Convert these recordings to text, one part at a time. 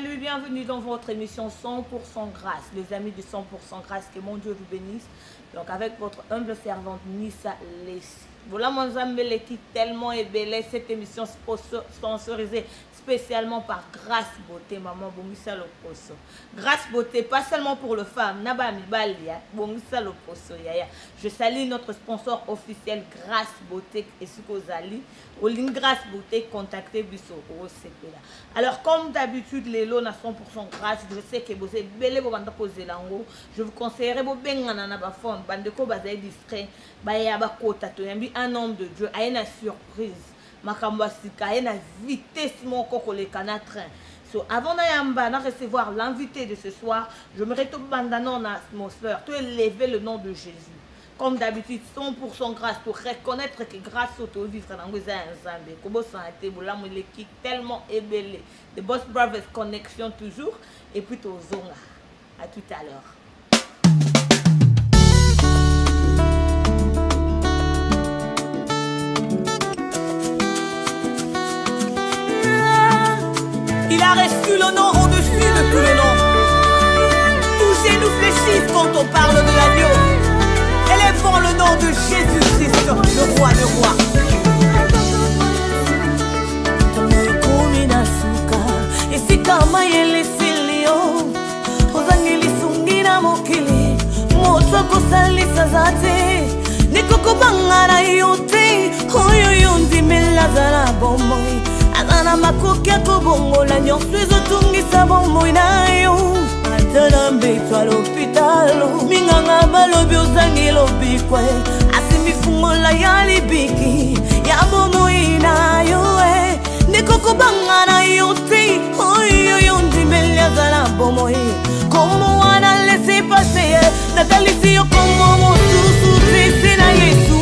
Salut, bienvenue dans votre émission 100% grâce. Les amis de 100% grâce, que mon Dieu vous bénisse. Donc avec votre humble servante Nissa Lessi. Voilà mon Zambé qui tellement est belle. Cette émission sponsorisée spécialement par Grâce Beauté, maman Bongisa Loposo. Grâce Beauté, pas seulement pour le femme, Nabami Balia, Bongisa Loposo Yaya. Je salue notre sponsor officiel Grâce Beauté et Sukozali. Au ligne Grâce Beauté, contactez Bisso au CPA. Alors comme d'habitude, les lots à 100% grâce, je sais que vous êtes belle, vous avez posé l'ango. Je vous conseillerais vous benganana ba fond, bandeko bazay discret, ba ya ba kota to yambi un homme de Dieu, a une surprise. Makambasika a une vitesse mon koko le canard train. So, avant de recevoir l'invité de ce soir, je me retourne dans l'atmosphère, tu élever le nom de Jésus. Comme d'habitude, 100% grâce pour reconnaître que grâce au tout vivre dans les ensemble. Comme ça a été, l'équipe tellement ébellée. The Boss Brothers Connection toujours. Et puis au Zonga. À tout à l'heure. Il a reçu le nom au-dessus de tous les noms. Tous genou fléchissent quand on parle de l'agneau. Élèvons le nom de Jésus-Christ, le roi de rois. Azana makokia kobongola nyonso ezotungisa bomoi na yo atala mbeto à l'hôpital minganga balobi ozangi lobikwe asimifungola ya libiki ya bomoi na yo nekokobanga na yo te oyo ndimeli azala bomoi komo wana laisser passer natalisi yo komo mosusu triste na Yesu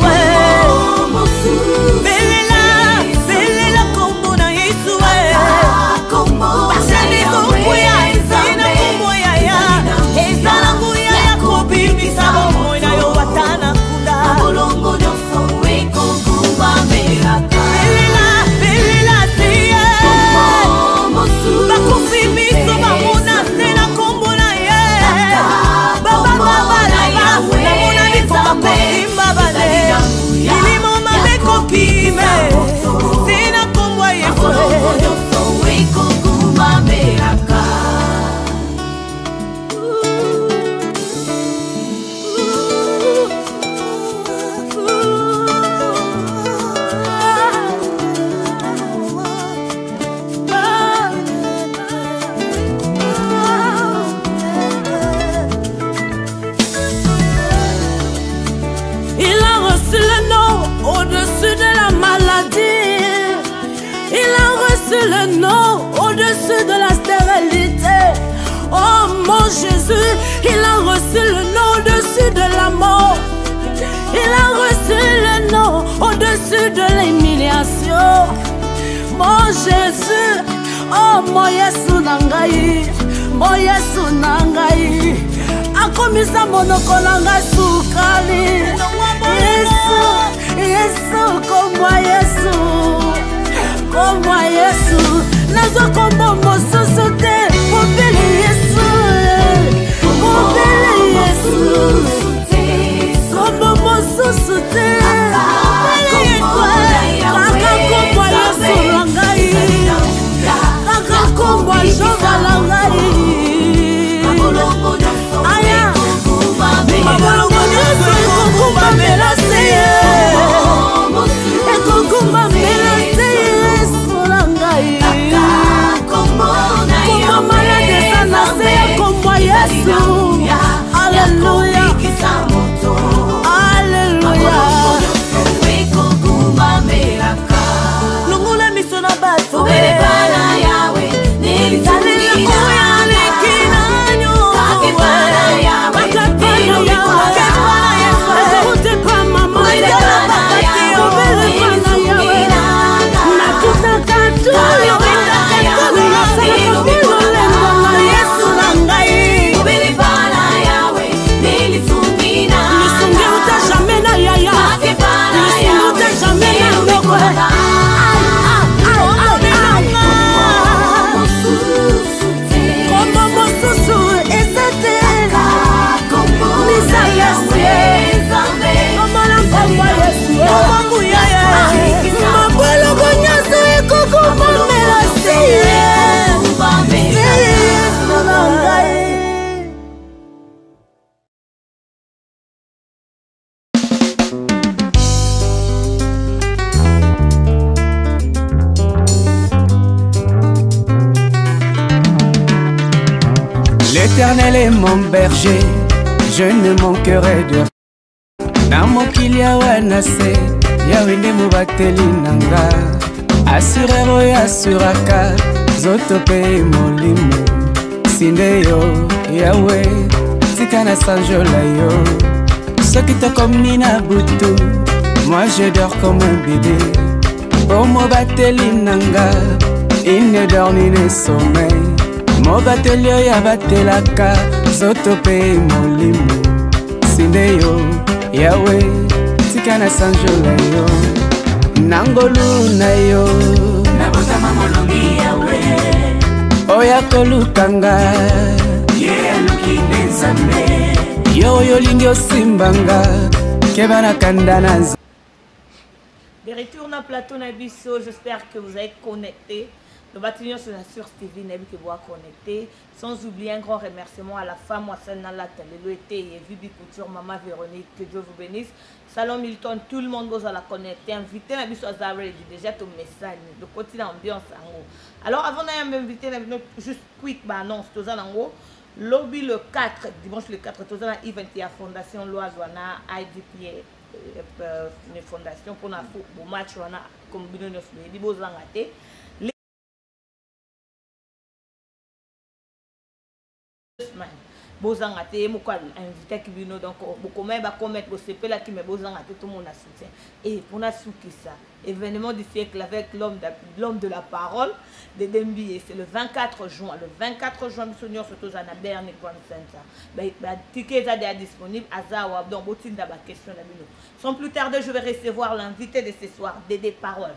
Jésus, il a reçu le nom au-dessus de la mort. Il a reçu le nom au-dessus de l'humiliation. Mon Jésus, oh mon Yesu nangai, mon Yesu nangai. Akomisa monoko nanga sukali. Yesu, Yesu, comme moi Yesu. Nazo kombo mosusu te, mobile Yesu. Come on. L'Éternel est mon berger, je ne manquerai de rien. Na mokili awa nase yawe nde mobateli nanga, assureur oyo asuraka zoto mpe molimo. Sinde yo yawe tika na sanjola yo, soki tokomi na butu moi je dors comme un bébé. Po mobateli nanga il ne dort ni ne sommeil, mobateli oyo abatelaka zoto mpe molimo. Sinde yo yawe tika na sanjola yo, nangolu na yo nabotama molongi yawe oya kolukanga ye aluki nde nzambe yo oyo olingi osimbanga keba na kanda na nzambe. De retour dans le plateau Nabiso, j'espère que vous êtes connectés. Le bâtiment sur la Source TV, Nabi que vous êtes connectés. Sans oublier un grand remerciement à la femme, Wassel Nalata, le été, et Vibi Couture, Maman Véronique, que Dieu vous bénisse. Salon Milton, tout le monde vous a la connecter. Invité Nabiso à Zaredi, déjà ton message, le côté d'ambiance en haut. Alors avant d'inviter Nabiso, juste quick, bah annonce, tout ça en haut. Lobby le 4, dimanche le 4, tout ça, event, il y a Fondation Loazouana, IDP. Une fondation pour la match on a combiné nos beaux engatés beaux engatés moi invité qui vient donc beaucoup même va commettre au CP là qui met beaux engatés tout le monde a soutien et pour la souki ça événement du siècle avec l'homme de la parole de Dembié, c'est le 24 juin. Le 24 juin, nous sommes surtout à Berne et Grand Center. Les tickets sont disponibles à Zawa. Donc, vous avez des questions. Sans plus tarder, je vais recevoir l'invité de ce soir, Dédé Parole.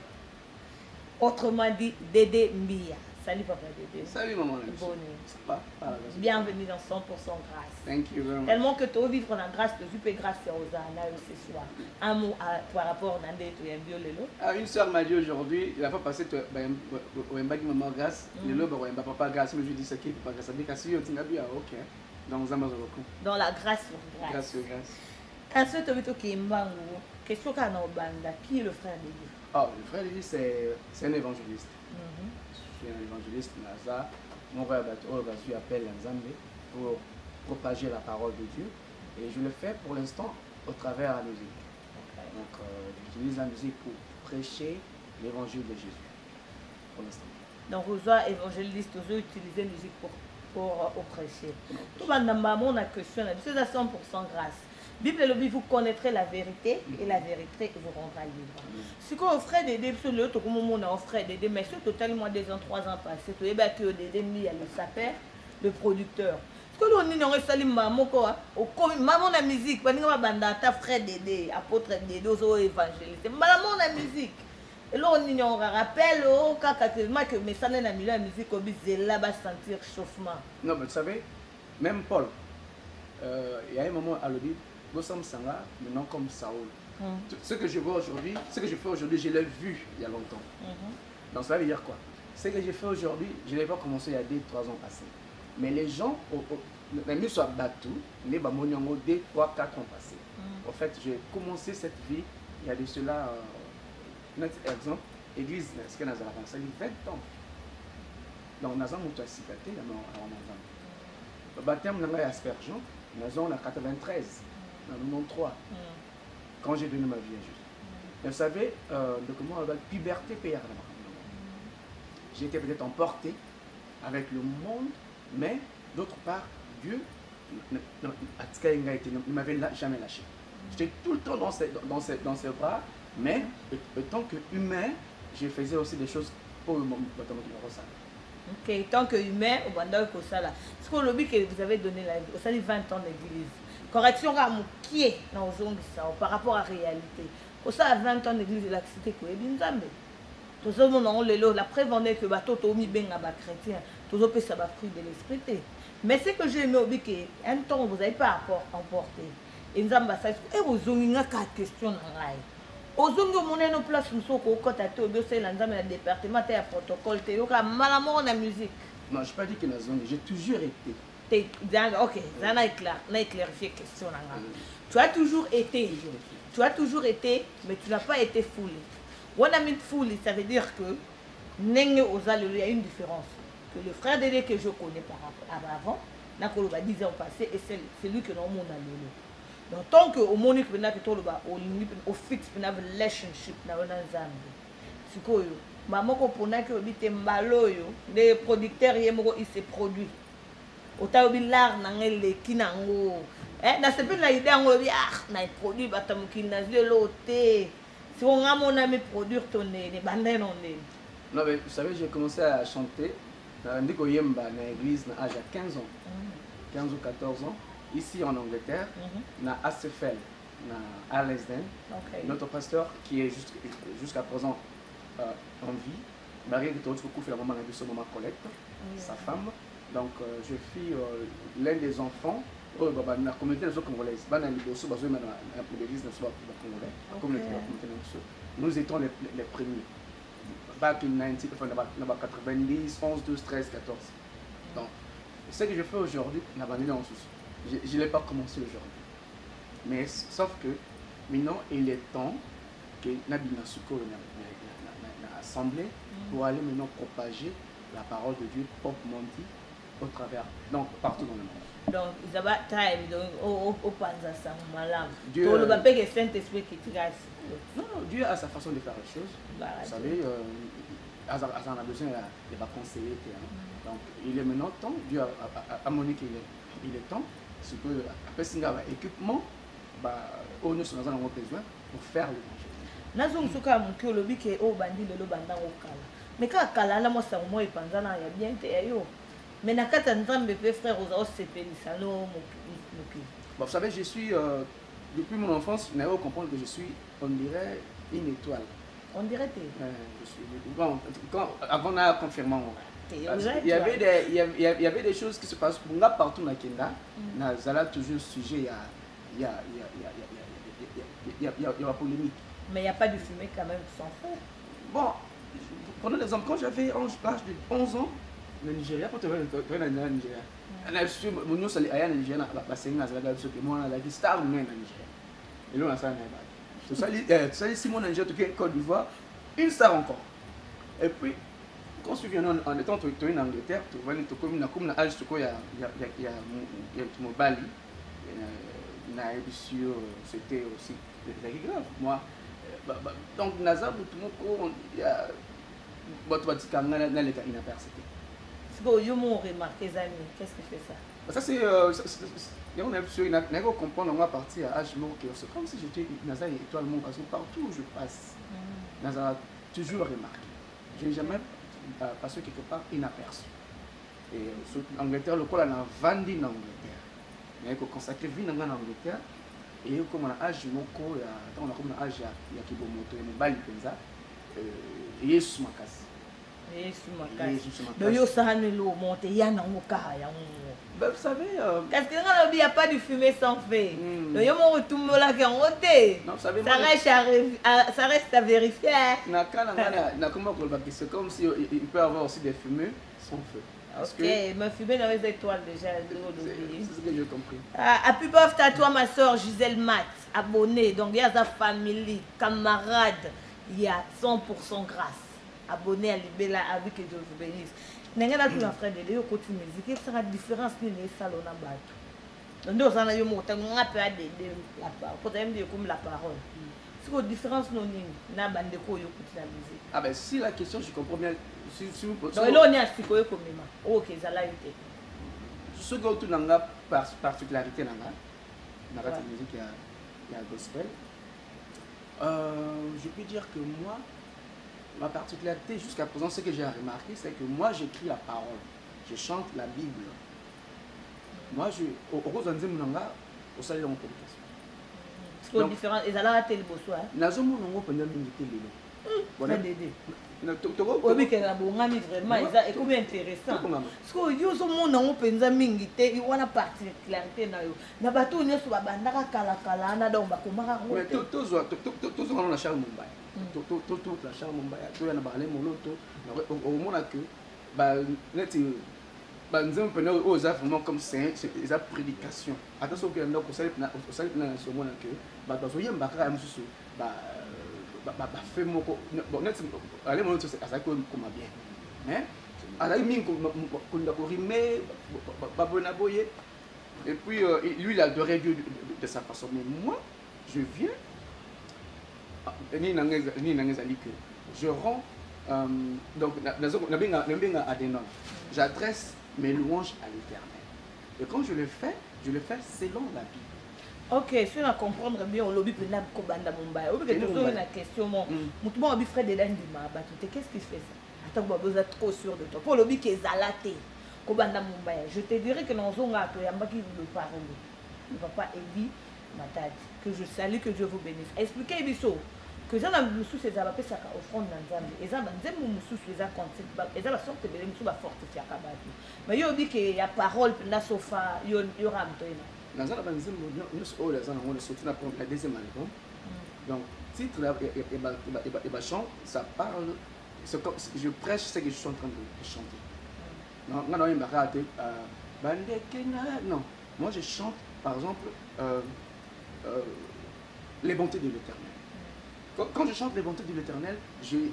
Autrement dit, Dédé Mbia. Salut papa Dédé. Salut maman. Bonne bienvenue dans 100% grâce. Thank you very much. Tellement que tu veux vivre dans grâce, tu peux grâce aux Anna ce soir. Un mot par rapport à Nandé, tu es violé. Une soeur m'a dit aujourd'hui, il n'a pas passé au Mba qui maman grâce, le lobe au Mba papa grâce, mais je dis ce qui est pas grâce. Ça dit que si ok. Donc ça m'a beaucoup. Dans la grâce sur grâce. Grâce sur grâce. Ensuite, tu veux que Mbango, question qu'on a au Banda, qui est le frère de Dieu? Oh, le frère de Dieu c'est un évangéliste. Je suis un évangéliste, Naza. Mon frère Batou appelle Nzambe pour propager la parole de Dieu. Et je le fais pour l'instant au travers de la musique. Donc j'utilise la musique pour prêcher l'évangile de Jésus. Pour l'instant. Donc vous êtes évangéliste, vous utilisez la musique pour prêcher. Tout le monde a une question, c'est à 100% grâce. Bible le vous connaîtrez la vérité et la vérité vous rendra libre. Si vous frère Dédé, le tout comme on frère Dédé, mais c'est totalement 2 ans, 3 ans passés, tu es battu Dédé mis à le saper, le producteur. Parce que nous avons salué maman quoi, maman la musique, parce que nous avons ta frère Dédé, apôtre Dédé, aux évangélistes, maman la musique. Et là on a un rappel au cas que mais ça n'a mis la musique au but de là bas sentir chauffement. Non mais tu savais, même Paul, il y a un moment à l'obit. Gossam Sanga, maintenant comme Saoul. Ce que je vois aujourd'hui, ce que je fais aujourd'hui, je l'ai vu il y a longtemps. Donc ça veut dire quoi? Ce que j'ai fait aujourd'hui, je ne l'ai pas commencé il y a 2-3 ans passés. Mais les gens, même soit battu, les bamonyango 2, 3, 4 ans passés. En fait, j'ai commencé cette vie il y a de cela, notre exemple, église, ce que nous avons ça fait 20 ans. Donc nous avons une citaté, nous avons le baptême, nous avons aspersion, nous avons la 93. Dans le monde 3, quand j'ai donné ma vie à Jésus. Vous savez, comment on va puberté payer. J'ai été peut-être emporté avec le monde, mais d'autre part, Dieu ne m'avait jamais lâché. J'étais tout le temps dans ses bras, mais en tant qu'humain, je faisais aussi des choses pour le monde. Ok, tant qu'humain, au Banda Kosala. Ce qu'on l'a dit que vous avez donné la vie, ça dit 20 ans d'église. Correction à mon pied dans par rapport à la réalité. Pour ça, à 20 ans d'église de la cité, quoi, et bien Zambé. Tout ça, la preuve en est que bateau tomi ben à chrétien, tout ça, ça va fruit de l'esprit. Mais ce que j'ai aimé, c'est qu'un temps, vous n'avez pas emporté. Et nous avons ça, et vous avez une question dans l'ail. Aux hommes, on est en place, nous sommes au côté de le département, il y a un protocole, il y a malamour la musique. Non, je n'ai pas dit que j'ai toujours été. Ok, ça n'a éclairé question. Tu as toujours été, mais tu n'as pas été foulé. On a mis foulé, ça veut dire que il y a une différence. Que le frère Dédé que je connais par avant nakoloba 10 ans passé et c'est lui que nous monde lelo. Donc tant que au monique pena que toloba au fixe pena relationship na wana nzambe. Sikoyo maman ko pona que obite mbalo yo les producteurs yemoko il se produit. Ota obi l'art na ngele kinango. Na sepe na idée ngo bi na produit batamuki na zelo te. Si on a mon ami produire ton nez, les bandés non nez. Non mais vous savez, j'ai commencé à chanter dans l'église à l'âge de 15 ans. 15 ou 14 ans. Ici en Angleterre, na ACFL, na Alesden. Notre pasteur qui est jusqu'à présent en vie. Marie qui est la maman de maman collecte, sa femme. Donc je suis l'un des enfants. La communauté congolaise, nous étions les premiers. Back in 90, 11, 12, 13, 14. Donc, ce que je fais aujourd'hui, je ne l'ai pas commencé aujourd'hui. Mais sauf que maintenant, il est temps que nous ayons assemblée pour aller maintenant propager la parole de Dieu, Pop Monty, au travers, donc partout dans le monde. Donc, ils avaient time, donc, au panza ça, malade. Dieu, le papier que Saint-Esprit qui tire. Non, Dieu a sa façon de faire les choses. Vous savez, Azan a besoin de conseiller. Donc, il est maintenant temps, Dieu a monné qu'il est temps, c'est que, après, s'il y a un équipement, on a besoin pour faire l'évangile. Nous sommes tous les gens qui ont bandit le bandang au kala. Mais quand kala, là, moi, ça moi, il pense, il y a bien, mais na kata nzambe pe frère aux sepelisa no moki. Vous savez, je suis depuis mon enfance, je n'ai pas comprendre que je suis, on dirait, une étoile. On dirait que je suis bon, avant la confirmation. Il y avait des choses qui se passent partout dans Kenda. Na zala toujours sujet il y a polémique. Mais il n'y a pas de fumée quand même sans feu. Bon, prenons l'exemple, quand j'avais l'âge de 11 ans, le Nigeria, quand tu vas au Nigeria, mon sali aya na Nigeria ba senga za ga soki mona la star na Nigeria. Et là on a ça na ba. To sali Simon Nigeria to Côte d'Ivoire, une star encore. Et puis quand tu viens en étant tu es en Angleterre, tu vas aller comme na âge to ya mon Bali. Na émission c'était aussi grave. Moi donc naza butu moko ya boto batikanga na les inapercité. Si vous avez remarqué, qu'est-ce qui fait ça? Ça c'est on a comprendre à partir à âge c'est comme si j'étais Naza étoile parce que partout où je passe, Naza toujours remarqué. Je n'ai jamais passé quelque part inaperçu. Et en Angleterre, le col a vendu en Angleterre. Mais il faut consacrer vie en Angleterre. Et comme on a âge moko, on a comme un âge il y a qui bon moto, il y a bali penza, et Yesu makasi. Donc, vous savez, parce que il n'y a pas de fumée sans feu. Ça reste à vérifier. C'est comme s'il peut y avoir aussi des fumées sans feu. Ok, ma fumée dans les étoiles déjà. C'est ce que j'ai compris. À plus bas, à toi, ma soeur Gisèle Mat, abonnée. Donc, il y a sa famille, camarade, il y a 100% grâce. Abonné à Libella avec que Dieu vous bénisse. N'engagez pas tout un frère de Dieu côté musique. Quelle sera la différence ni les salons à battre? Donc nous allons y monter. On a peur de la parole. Pour dire comme la parole. C'est quoi la différence non ni na bande de quoi écoute la musique? Ah ben si la question je comprends bien. Si vous donc là on est à ce qu'on comme même. Ok, ça l'a été. Ce que tu n'as pas particularité dans la musique il y a gospel. Je peux dire que moi ma particularité jusqu'à présent, ce que j'ai remarqué, c'est que moi j'écris la parole, je chante la Bible. Moi, au Rosanzé Mounanga, au salaire de mon communication. C'est différent, et ça l'a été le beau soir. Nazo Mounanga pendant l'unité de oui, que la bonne vraiment, et comme intéressant. Parce que yo so mon on penza mingi te, il y a particularité na yo. Na bato ne so babandaka kala na donc ba komaka ngo. Mais tout on a Charles Mumbai. Tout la Charles Mumbai, tout na balé moloto, au mona que ba net ba nzem pena aux vraiment comme c'est des prédications. Attention que ndako ça na so mona que ba to yemba ka mususu ba fait mon bon net allez mon c'est ça comme bien mais Et puis, lui, il adorait Dieu de sa façon. Mais moi, je viens, je rends, donc, j'adresse mes louanges à l'Éternel. Et quand je le fais selon la Bible. Ok, si on a comprendre bien, on lobby pour la Kobanda Mumbai. On peut toujours une question, mon abi frère de l'Indima, qu'est-ce qui fait ça? Attends, vous êtes trop sûr de toi. Pour le lobby qui est zalaté, Kobanda Mumbai, je te dirais que dans un gars, il y a un qui vous parle. Le papa Eddie Matadi, que je salue, que Dieu vous bénisse. Expliquez Ebiso que ça dans le sous ces abapés ça offrande dans Zambie. Et ça dans des sous les concept, et ça la sorte de les sous va fortifier à Kabati. Mais il dit qu'il y a parole na sofa, il y aura un peu. Dans la deuxième album, donc titre et chant, ça parle, je prêche ce que je suis en train de chanter. Non, moi je chante par exemple les bontés de l'Éternel. Quand je chante les bontés de l'Éternel, je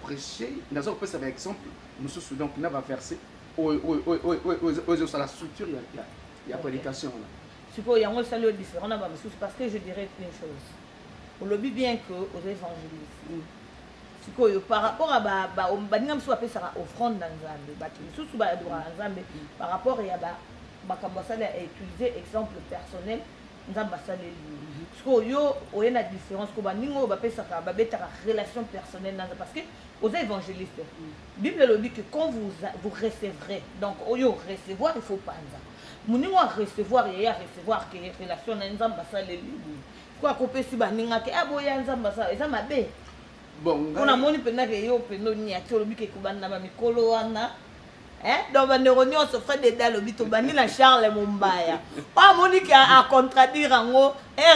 prêcher, par exemple, nous donc on va verser la structure, il y a prédication là. Suppose il y a un salut différent parce que je dirais une chose. On le dit bien que aux évangélistes. Par rapport à offrande dans Zambie, par rapport à utiliser exemple personnel, nous avons il y a une différence relation personnelle parce que aux évangélistes, la Bible dit que quand vous recevrez, donc au recevoir, il faut pas mon recevoir et recevoir que relation dans l'ambassade quoi couper si baninga que aboya nzamba ça m'a bé bon on a moni pena que yo peno ni atolo bike kubanda ba mikolo wana donc ba neuronio se fait des dalo bito bani la Charles Mumbaya pas moni qui a contradire ngo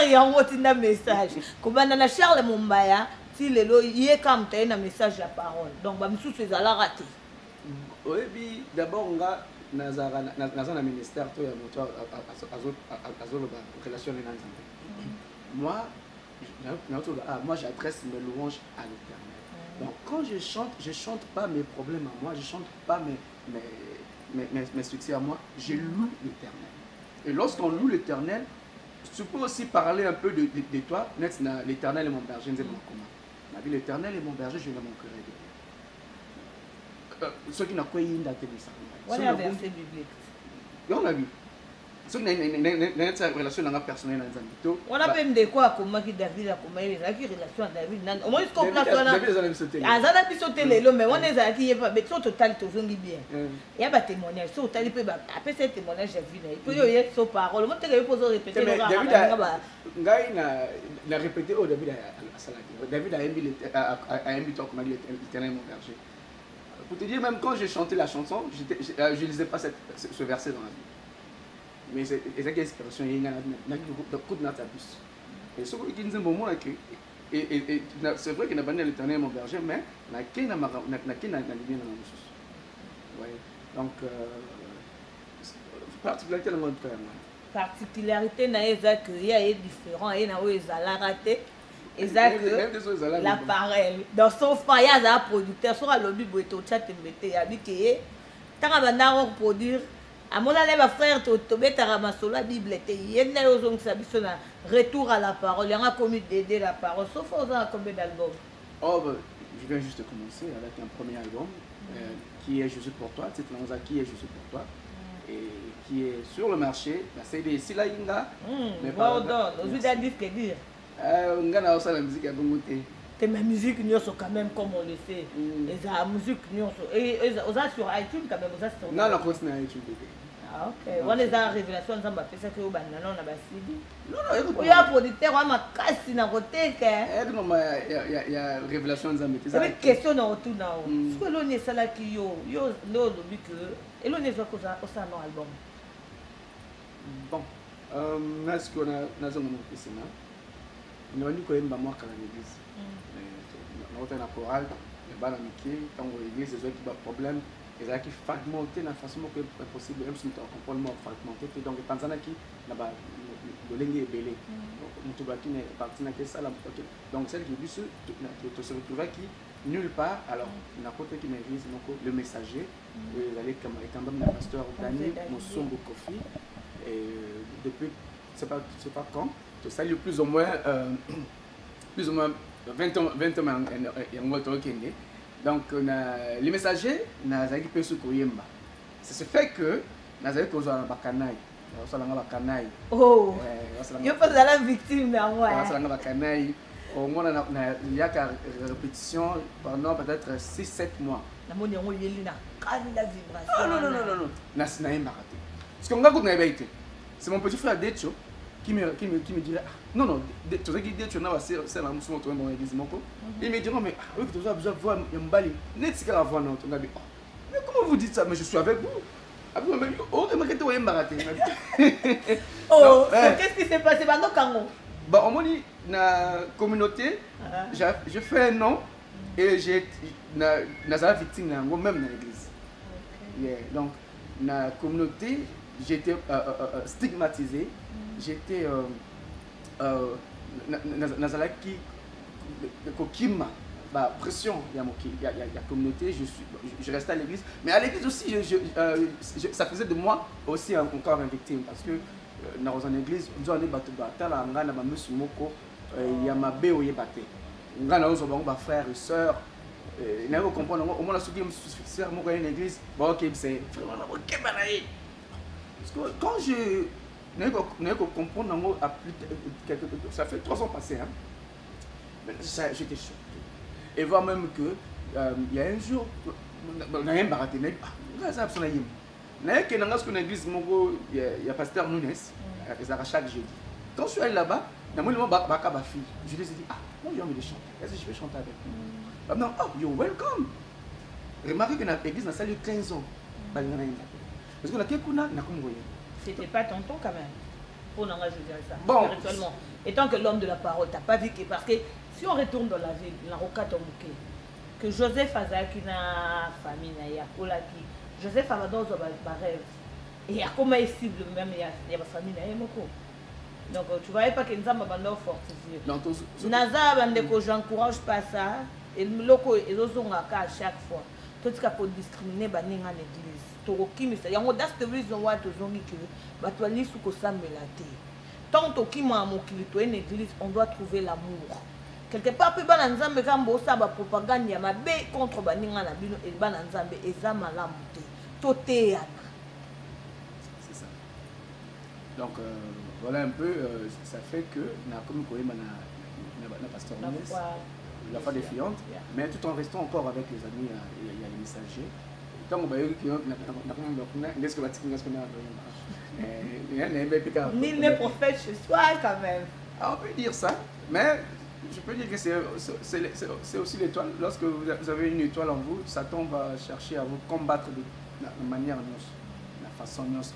yango tinda message kubanda na Charles Mumbaya si lelo yé comme t'as un message la parole donc ba misu ces ala raté oui d'abord nga nazana ministère to ya moto azolo ba relation na nzambe. Moi j'adresse mes louanges à l'Éternel. Donc quand je chante pas mes problèmes à moi, je chante pas mes succès à moi, je loue l'Éternel. Et lorsqu'on loue l'Éternel, tu peux aussi parler un peu de toi. L'Éternel est mon berger, ma vie, l'Éternel est mon berger, je ne manquerai de rien. Ceux qui n'ont pas eu d'atterrissage. Voilà un verset biblique. On a vu. Ceux qui n'ont pas une relation personnelle dans les on a même de quoi comme David a comme il a qui relation à David. Au moins ce qu'on place là. Azana biso telelo mais on est à qui pas mais total tout zongi bien. Il y a des témoignages, so tali peut après ces témoignages j'ai vu là. Il peut y avoir so parole. Moi tu peux répéter le David a répété au David a salati. David a aimé toi comme l'Éternel mon berger. Pour te dire, même quand j'ai chanté la chanson, je ne lisais pas ce verset dans la Bible. Mais c'est une inspiration, il y a un coup de natabus. Et ce qui nous moment et c'est vrai qu'il n'a pas l'Éternel mon berger, mais il n'a pas de donc, particularité de mon frère. Particularité, il y a différent, il y a raté. L'appareil dans son foyer un producteur sur le bible to chat mbete abike tanga produire à mon allez frère to betara masolo la bible te yenda ozong sabiso na retour à la parole il y a commis d'aider la parole sauf aux combien d'albums. Oh je viens juste de commencer avec un premier album qui est Jésus pour toi, c'est qui est Jésus pour toi et qui est sur le marché la CD Sila Inga mais pas aujourd'hui disque dire la musique à c'est ma musique quand même comme on le sait et la musique et on a sur iTunes quand même on non continue à YouTube ah ok on est dans révélation on va faire ça que on a CD non il y a producteur on a casse na côté que il y a révélation nzambe c'est question na autour na ce que l'on est ça là qui yo no lobi que et l'on est quoi ça au non album bon est-ce qu'on a nazonga mokisina nous avons dit que nous avons l'église. Nous avons un choral, nous avons l'église, nous avons des problèmes, nous avons fragmenté la façon que c'est possible, même si nous avons complètement fragmenté. Donc, les Tanzaniens qui ont le lingue est belé. Nous avons parti dans ça. Donc, celle qui dit se retrouver qui nulle part. Alors, on a côté qui m'église, le messager, il allait comme le pasteur Dani, mon sombre Kofi. Et depuis, je ne sais pas quand, ça y est plus ou moins 20 ans donc les messagers n'azaki pe su koyemba. Ça se fait que n'azaki kozala bakanayi. Osalanga bakanayi. Oh. Yo pas la victime na moi. Osalanga bakanayi. Au moins il y a répétition pendant peut-être 6-7 mois. Na moni yango yeli na kani la vibration. Non. Na sinaimba raté. Parce que ngako na baité. C'est mon petit frère Decho qui me dit là, non, tu sais qu'il dit que tu n'as pas c'est la mousson dans l'église moko. Il me dit non mais oui tu as besoin de voir Mbali. N'est-ce qu'à voir non, on a dit mais comment vous dites ça? Mais je suis avec vous. Après on m'a dit oh mais que tu es embarassé. Oh, qu'est-ce qui s'est passé pendant quand? Bah on m'a dit na communauté, je fais un nom et j'ai na victime même dans l'église. Yeah, donc na communauté j'étais stigmatisé, j'étais nazalaki kokima bah pression il y a communauté, je restais à l'église mais à l'église aussi ça faisait de moi aussi encore une victime parce que dans une église nous avons battu batala ngana ba monsieur moko ya mabe oyebate ngana ozo ba frères et sœurs na ko comprendre au moins la souki sœur moko une église bon OK c'est vraiment OK banaï. Parce que quand je n'ai pas compris, ça fait 3 ans passés, hein, j'étais choqué. Et voir même que il y a un jour, on a un baraté, il y a pasteur Nunes, chaque jeudi. Quand je suis allé là-bas, je lui ai dit, ah, moi j'ai envie de chanter, est-ce que je peux chanter avec vous? Non, oh, you're welcome. Remarquez que l'église a salué 15 ans. Parce que la Kekuna n'a pas envoyé. C'était pas tonton quand même. Pour n'en rajouter ça. Bon. Spirituellement. Étant que l'homme de la parole, t'as pas vu que. Parce que si on retourne dans la ville, la Roca Tomouké, que Joseph Azaki na famille, Joseph Amadon a rêve. Et il y a comment il cible même, il y a ma famille, il y a Moko. Donc tu voyais pas que nous avons abandonné fortifié. Naza, j'encourage pas ça. Et le loco, ils ont à chaque fois. Tout ce qu'il faut discriminer dans l'église. Il y a des raisons pour tant que une église, on doit trouver l'amour. Quelque part, peu de nzambe kambo sa ba propagande ya mabe contre baninga na bino et bana nzambe eza malamu te. Toteana. C'est ça. Donc voilà un peu ça fait que na comme koyema na pasteur Nunes, la foi défiante, mais tout en restant encore avec les amis il y a les messagers. Quand on va y nul n'est prophète chez soi quand même. On peut dire ça, mais je peux dire que c'est aussi l'étoile. Lorsque vous avez une étoile en vous, Satan va chercher à vous combattre de la manière, la façon. Ça,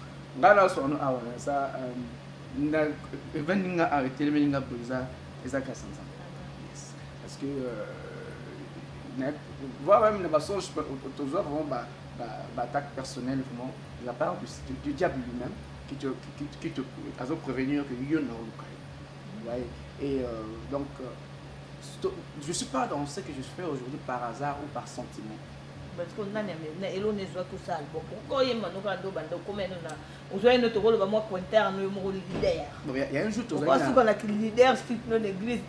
parce que voir même les façons, attaque personnelle vraiment de la part du diable lui-même qui te prévenir que il y a un et donc je ne suis pas dans ce que je fais aujourd'hui par hasard ou par sentiment. Parce qu'on a tout ça. Pourquoi il y a un jour tu as leader dans l'église.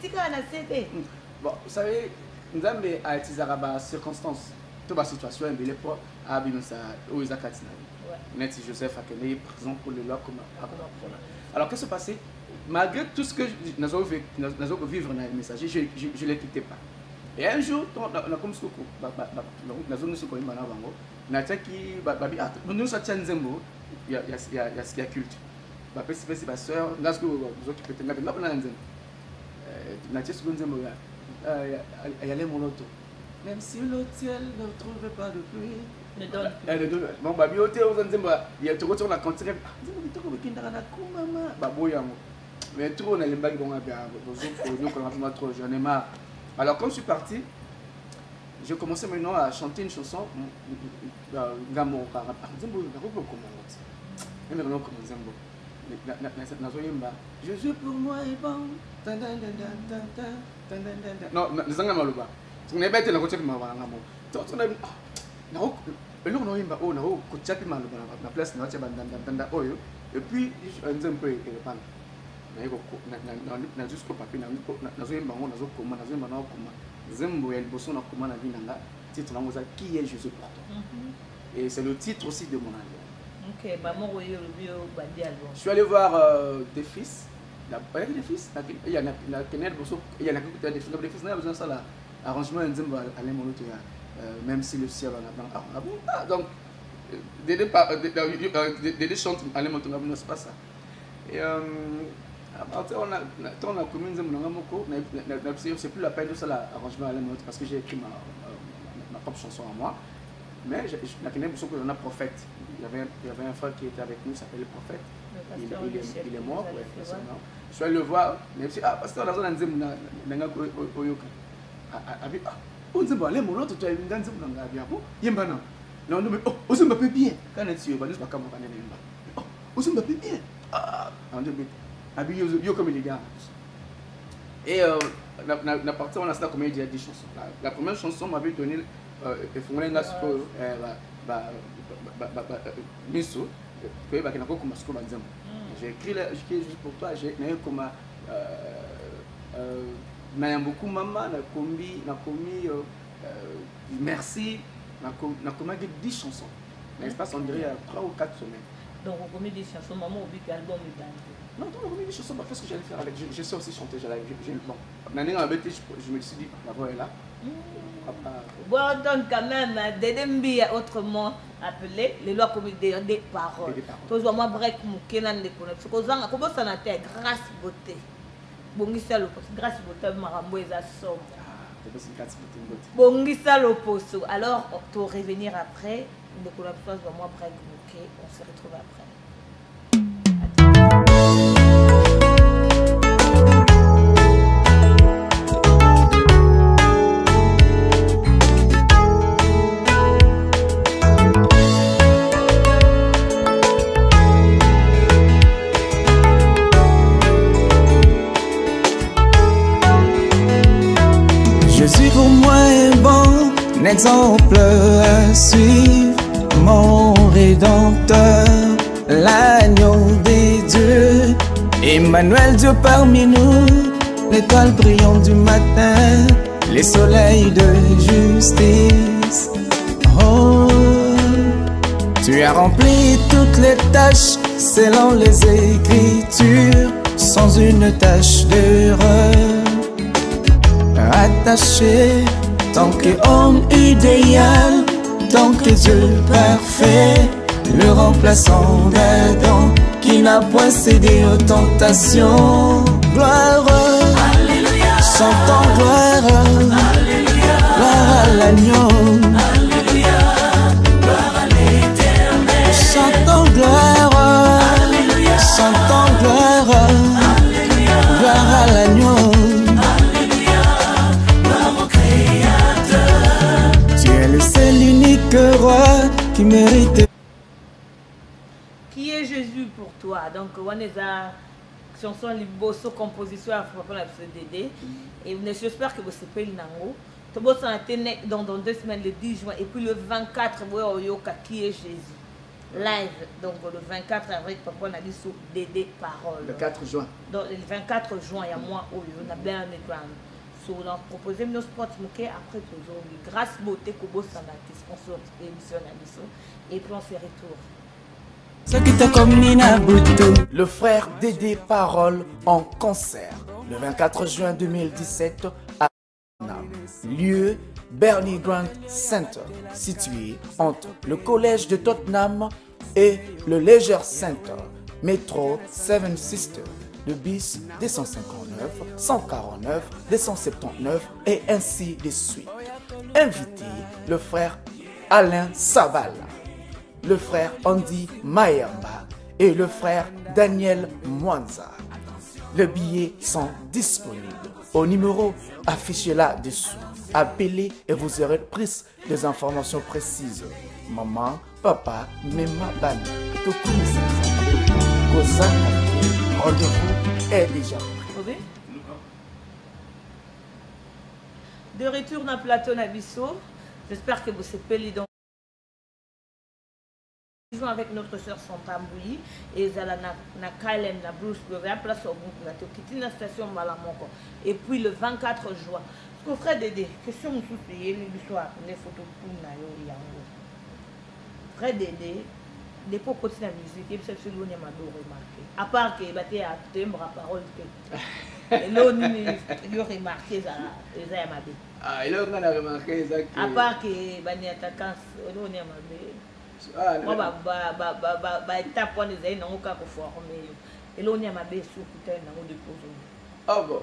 Bon, vous savez, nous avons des circonstances. Toute la situation est belle pour Abinosa ou Isaac Net Joseph Akene, par exemple, pour le loi comme alors, qu'est-ce qui s'est passé? Malgré tout ce que nous avons vivre dans les messagers, je ne les quittais pas. Et un jour, on a comme ce que nous avons dit, nous avons dit, nous sommes il y a culte. Ma soeur, nous avons dit, il y a les monotos. Même si le ciel ne trouve pas de pluie, ne donne plus. Bon, babi, il y a tout le temps la continuer. Mais trop, on a les bagues dans la trop, j'en ai marre. Alors, quand je suis parti, j'ai commencé maintenant à chanter une chanson. Jésus pour moi est bon. Non, les Angles Malouba. On n'est pas été dans le côté de ma maman. On a le nom est on a au côté de ma la place n'a pas d'andanda oyo et puis un peu et le pan. Na jusqu'au papier na zo yemba on na zo koma na zo yemba na koma. Zembo el bosso na koma na vinanga. Titre na ngoza qui est Jésus pour toi. Et c'est le titre aussi de mon album. OK, bah moi je suis allé voir des fils. Il y a des fils, il y a des fils, il y a besoin de ça là. Arrangement, même si le ciel en a blanc. Donc, des chantes, allez, c'est pas ça. Et après, on a commis c'est plus la peine de ça l'arrangement, parce que j'ai écrit ma propre chanson à moi. Mais on a prophète. Il y avait un frère qui était avec nous, il s'appelle le prophète. Il est mort. Je suis allé le voir, mais je parce que dans un et la partie on a ça combien il y a 10 chansons. La première chanson m'avait donné j'ai écrit juste pour toi, j'ai comme beaucoup maman, merci, n'a commis 10 chansons. Mais je passe on dirait 3 ou 4 semaines. Donc on commet des chansons, maman au but album est dans. Non, on commet des chansons, qu'est-ce que j'allais faire avec? Je sais aussi chanter, je me suis dit, la voix est là. Bon, donc quand même, Dédé autrement appelé, les lois communes des paroles. Toujours moi, break, Moukénan, les connaissances. Comment ça n'a été grâce beauté? Bongisa le poste, grâce beauté, Marambo et Assom. Bongisa le poste. Alors, pour revenir après, les connaissances, moi, break, Mouké, on se retrouve après. Pour moi un bon exemple à suivre, mon Rédempteur, l'agneau des dieux, Emmanuel Dieu parmi nous, l'étoile brillante du matin, les soleils de justice. Oh, tu as rempli toutes les tâches selon les Écritures, sans une tâche d'erreur. Attaché, tant que homme idéal, tant que Dieu parfait, le remplaçant d'Adam, qui n'a point cédé aux tentations. Gloire, alléluia, chantons gloire, alléluia, gloire à l'agneau, alléluia, gloire à l'éternel, chantons gloire, alléluia, chantons gloire, alléluia, gloire à l'agneau. C'est l'unique roi qui mérite. Qui est Jésus pour toi? Donc, on a des chansons, les bosso compositions à Dédé. Et j'espère que vous savez Nango. Tout le monde dans 2 semaines, le 10 juin. Et puis le 24, qui est Jésus? Live. Donc, le 24 avril, papa, on a dit sur Dédé Parole. Le 4 juin. Donc, le 24 juin, il y a moi, on a bien un écran. On a proposé nos spots après toujours grâce beauté Kobo Sanati sponsor émission et puis on se retourne. Le frère Dédé Parole en concert le 24 juin 2017 à Tottenham. Lieu Bernie Grant Center, situé entre le collège de Tottenham et le Leisure Center, métro Seven Sisters. Le bis 259, 149, 279 et ainsi de suite. Invité le frère Alain Savala, le frère Andy Mayamba et le frère Daniel Mwanza. Les billets sont disponibles au numéro affiché là-dessous. Appelez et vous aurez plus des informations précises. Maman, papa, Mema Bani, tout comme ça. Rendez-vous est déjà pris. De retour dans le plateau Nabiso. J'espère que vous êtes donc avec notre soeur Santa Mbouli et Zala na Kalen na Bruce Gloria place au groupe na Tokiti na station Malamonko. Et puis le 24 juin. Parce que frère Dédé, question nous soucier les soir les photos pour na yo yango. Frère Dédé, des pour continuer la musique et c'est celui où on a remarqué. À part que batté à timbre parole que et là on a remarqué ça les Yamabe. Ah, et là on a remarqué ça que à part que bani attaquant on a Yamabe. Moi étape on les a non ka ko former et là on a Yamabe sur putain na de poser. Ah bon,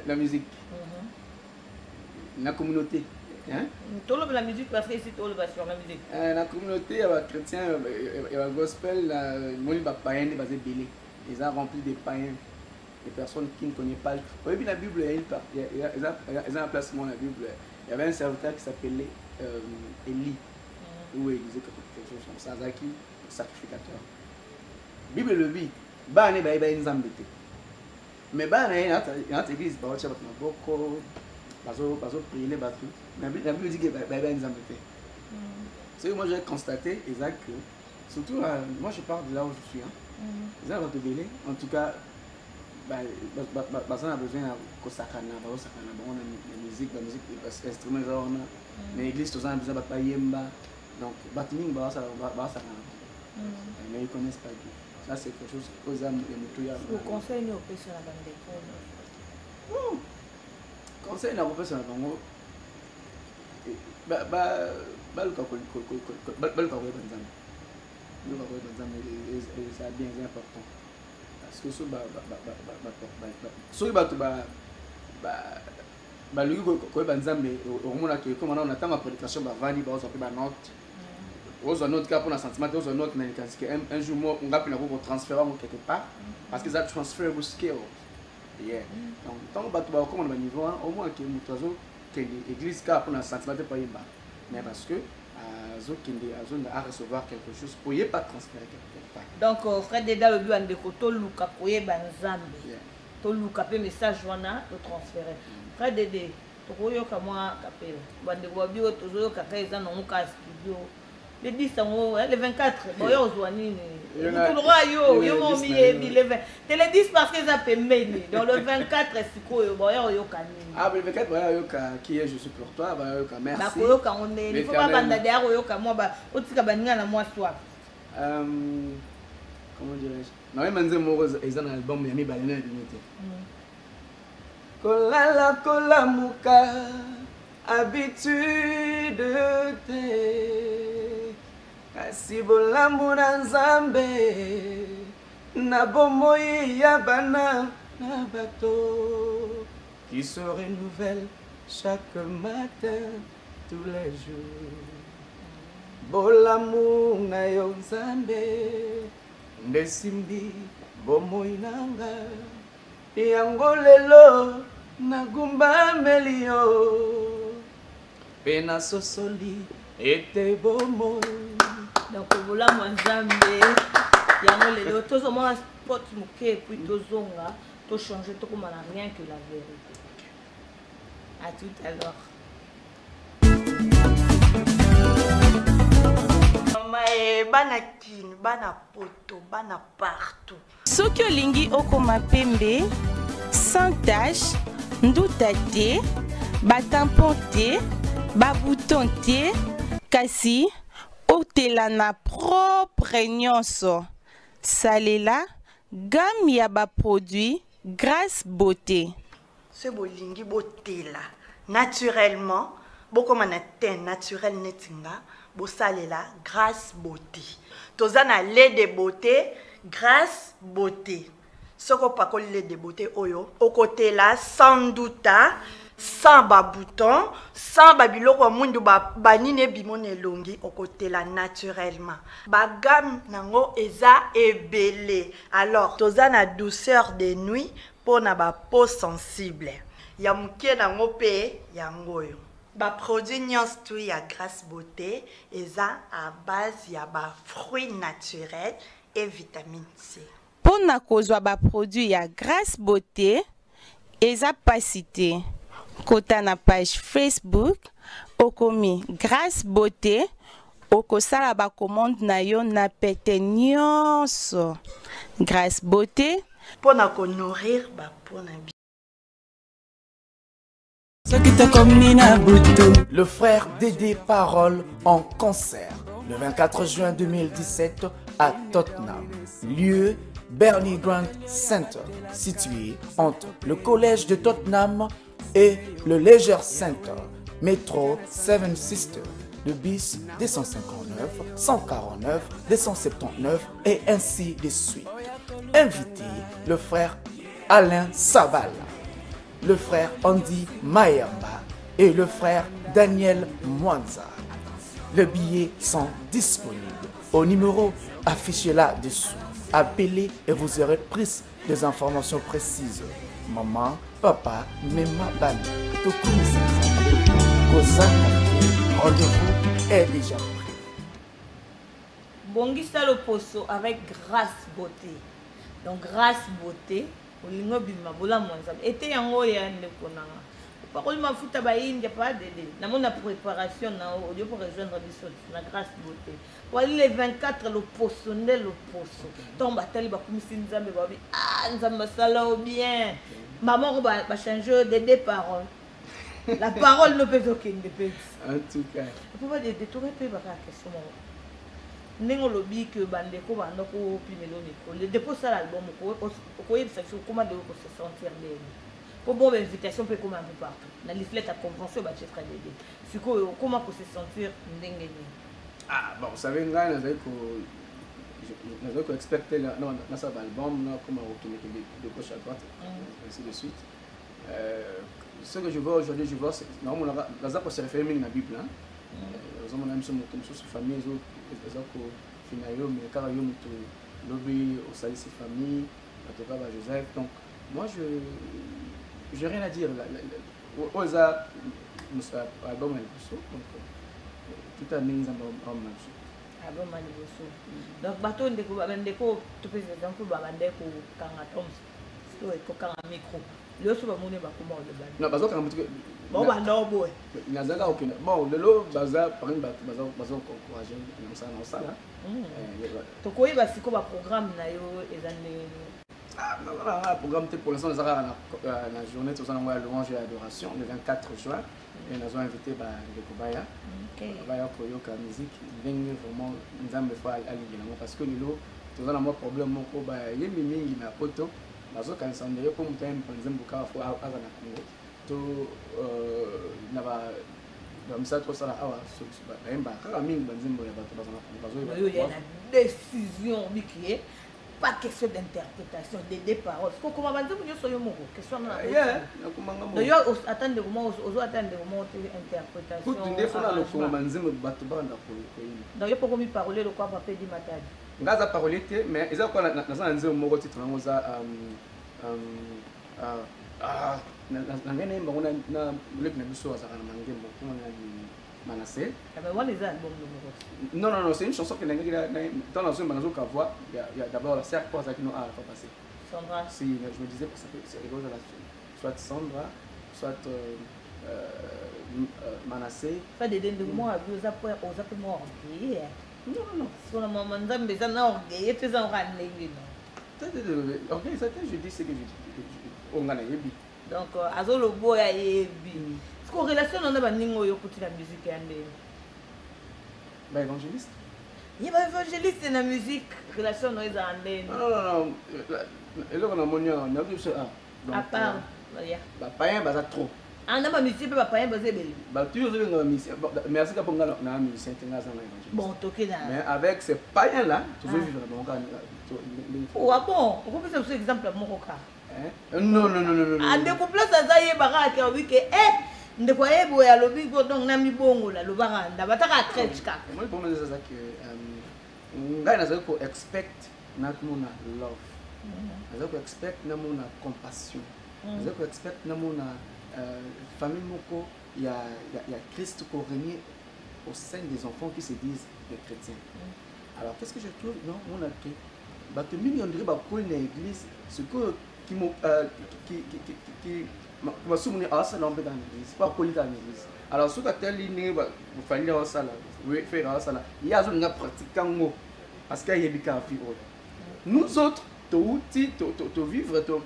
la musique. La communauté. Hein? Tout la musique parce que ici tout le sur la musique. La communauté, il y a chrétiens, il y a gospel, il y a païens basés belé. Ils ont rempli des païens, des personnes qui ne connaissent pas. Vous voyez la Bible, il y a un placement dans la Bible. Il y avait un serviteur qui s'appelait Élie, où il disait quelque chose comme ça, Zaki, le sacrificateur. La Bible le dit, bah ne bah il nous embêter. Mais bah il y a une église, bah tu as beaucoup. Parce que prier les battus. La Bible dit que nous embêter. C'est que moi j'ai constaté, Isaac, que surtout, moi je pars de là où je suis. Isaac va te béler. En tout cas, on a besoin de sakana, la musique, l'instrument, l'église, tout ça, on a besoin de yemba. Donc, bâtiment, ça mais ils ne connaissent pas Dieu. Ça, c'est quelque chose que vous conseillez aux personnes à la conseil na professeur na bango c'est bien important parce que on attend ma prédication un jour on va transférer quelque part parce que ça transfère vos skills. Yeah. Donc, tant que tu comme on niveau, au moins que l'église a un sentiment de pas mais parce que à recevoir quelque chose pour y pas transférer quelque part. Donc, frère Déda le but de koto luka pour y banzambe. To luka pe message wana to transférer. Frère Dédé, to koyo ka moi kapela. Bande wabio to zo ka kaisa na muka studio. Le 10 le 24, bon yo zwani ni. Tout le roi yo mo mi le 20. C'est le 10 parce que ça peut mener. Dans le 24 c'est quoi bon yo kanini. Ah le 24 voilà yo ka qui est je suis pour toi, bah yo ka merci. Ba ko yo ka on est, il faut pas banda derrière yo ka moi ba otika baninga na moi soir. Comment dirais-je? Na même nze mo eza na album ya mi balena unité. Kola muka habitude te kasi bolambu na nzambe na bomoi ya bana na bato qui se renouvelle chaque matin tous les jours bolamu na yo nzambe ndesimbi bomoi nanga yango lelo nagumbameli yo pena sosoli ete bomoi. Donc voilà moi nzambe yango lelo tozo mo spot muke puis tozonga to changer to comme rien que la vérité. À tout à l'heure. Bana kin, bana poto, bana partout. Soki olingi okoma pembe, sans tache, nduta te, batampon te, babouton te, kasi otela na propre nyonso. Salela, gamme ya ba produit Grâce Beauté. Ce bolingi botela naturellement, bokoma na teint naturel netinga, bosalela Grâce Beauté. Tozana lait de beauté, Grâce Beauté. Soko pakoli lait de beauté oyo, okotela sans doute, sans babouton, sans babiloko mundu banine bimone longi, okotela naturellement. Bagam nango eza ebele. Alors, tozana douceur de nuit pour na ba peau sensible. Ya muke nango pe yangoyo. Ba produit nyons tu ya Grâce Beauté eza à base ya ba fruits naturels et vitamine C. Pona kozwa ba produit ya Grâce Beauté eza pasité. kota na page Facebook okomi Grâce Beauté okosala ba commande na yo na pete nyonso Grâce Beauté pona ko nourrir ba pona bi. Le frère Dédé Parole en concert le 24 juin 2017 à Tottenham. Lieu Bernie Grant Center, situé entre le collège de Tottenham et le Leisure Center. Métro Seven Sisters, le bis 259, 149, 279 et ainsi de suite. Invité le frère Alain Savala, le frère Andy Mayamba et le frère Daniel Mwanza. Les billets sont disponibles au numéro affiché là-dessous. Appelez et vous aurez plus des informations précises. Maman, papa, Mema Bani, tout rendez-vous est déjà pris. Bongisa le poso avec Grâce Beauté. Donc Grâce Beauté, olingo bima bola mwanza. Ete yango ya ndeko nanga. Parole ma futa ba india pas Dédé. Na mona préparation na audio pour rejoindre biso na Grâce Beauté. Wali le 24 le poso ne le poso. Tomba tali ba kumisi nzambe ba bi ah nzambe sala au bien. Maman ba changer Dédé parole. La parole ne peut aucun de petit. En tout cas. Pourquoi de détourner peu ba question mo. Nengo lobi que bandeko banda ko pimelo micro. Le dépôt ça l'album ko yebisa comment de ko se sentir bien. Pour bonne invitation peut comme un peu partout. Na leaflet à convention ba chef Dédé. Siko comment ko se sentir ndenge ni. Ah bon, vous savez nga na ko expecter non na ça album na comment retourner de gauche à droite ainsi de suite. Ce que je vois aujourd'hui, je vois c'est normalement la zapa se réfère à la Bible hein. Nous avons même sur famille les autres finayo mais quand yo muto lobby au salut ses familles en tout cas Joseph donc moi j'ai rien à dire aux album donc tout à mis album donc bateau ndeko tout peut exemple bandeko kanga toms so ko kanga micro le so ba mone ba kuma o le bani non bazo kanga mutiko bon ba ndo boy nazanga okina bon lelo baza par exemple bazo encourager na sala to ko iba siko ba programme na yo ezande ah programme pour l'instant les arts la journée tout ça on va louange et adoration le 24 juin et nous avons invité ba de Kobaya Kobaya pour yoka musique ndenge vraiment nzambe fa ali parce que lelo tout ça na moi problème moko ba yemi mingi na poto bazo kanisa ndeye pour mutem par exemple ka fo ava na Congo to na ba ça trop ça là awa so ba emba ka mingi banzimbo ya bato bazo il y a une décision bikie pas question d'interprétation des paroles comment banzimbo nyo soyo moko question na d'ailleurs attendre comment ozo attendre comment interprétation tout ndefo na lokoma banzimbo bato banda ko d'ailleurs pour mi parler le quoi papa di matadi ngaza parole te mais eza quoi na ça nzimbo moko titre nango za na ngene mbango na le na biso azaka na mangembo kuma na Manassé. Non, c'est une chanson qui dans la zone Manazoka voix, il y a d'abord la cercle pour ça qui nous a pas passé. Sandra. Si, je me disais que c'est rigolo soit Sandra, soit Manassé. Pas de moi, vous appelez moi orgueil. Non. Sur le moment, mais ça n'a orgueil, tu en ramené. Ok, je dis ce que je on a yebi. Donc, azolo boy a yebi. Est-ce qu'on relation on a ba ningo yo kuti la musique yande? Ba évangéliste. Il ba évangéliste na musique, relation no eza ande. Non. Et là on a monia, on a vu ça. À part, ba païen ba ça trop. Ah na ba musique ba païen ba zebeli. Ba toujours nga musique. Merci ka ponga na musicien tenga za na évangéliste. Bon, toké na. Mais avec ces païens là, tu veux vivre dans mon oh ah bon, on peut faire exemple à Moroka. Non. Ah de couple ça za yebaka ka wi ke ndeko yebo ya lobi go donc na mibongo la lobaka ndabataka stretch ka. Moi pour moi c'est ça que ngai na ko expect na mona love. Na ko expect na mona compassion. Na ko expect na mona famille moko ya Christ ko régner au sein des enfants qui se disent des chrétiens. Alors qu'est-ce que je trouve non on a que bato mingi on dirait ba ko na église ce que qui basumuni asala en fait dans l'église pas collé dans l'église alors ce que telle ligne vous fallait asala oui faire asala il y a zone nga pratiquant ngo parce qu'il y a bika fi nous autres to vivre to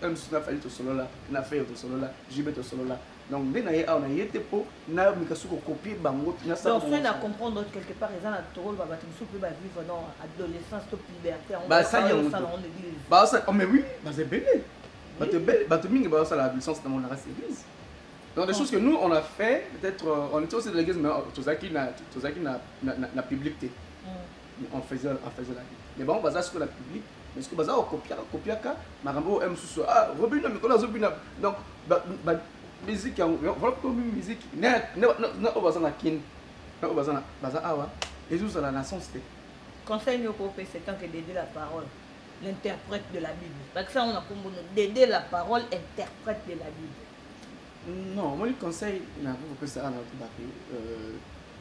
même si on a fallu to solo là na faire to solo là jibe to solo là donc dès naie on a été pour na mikasuko copier bango na ça donc ça comprendre quelque part les gens à toro va battre sous peut vivre dans adolescence to liberté on bah ça y est bah ça mais oui bah c'est belé bato mingi ba ça la licence dans mon race église donc des choses que nous on a fait peut-être on était aussi de l'église mais tozaki na publicité on faisait la vie mais bon baza sur la public mais ce que baza copier ka marambo m sous ah robina mais kola zobina donc musique voilà comme musique na baza na kin na baza awa et tout ça la nation c'était conseil nous pour c'est tant que d'aider la parole l'interprète de la Bible. Parce que ça, on a comme d'aider la parole interprète de la Bible. Non, moi, le conseil, il y a beaucoup de ça dans notre papier.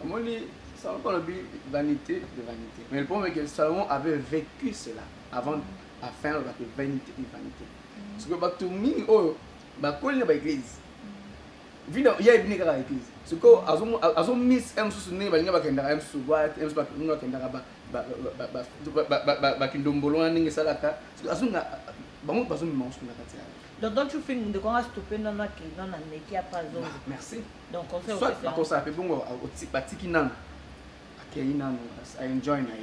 Moi, ça va pas le vanité de vanité. Mais le problème est que Salomon avait vécu cela avant à faire la vanité de vanité. Parce que tout le monde, oh, il y a l'église. Il y a une église. Ce que as miss M sous ne balinga bakenda M sous boîte M sous bakenda kindombolo ninge salaka asunga bango bazo mi manche na kati. Donc don't you think de quoi stopper dans na neki a pas zone. Merci. Donc on fait soit parce ça fait bongo batiki nan akei nan I enjoy na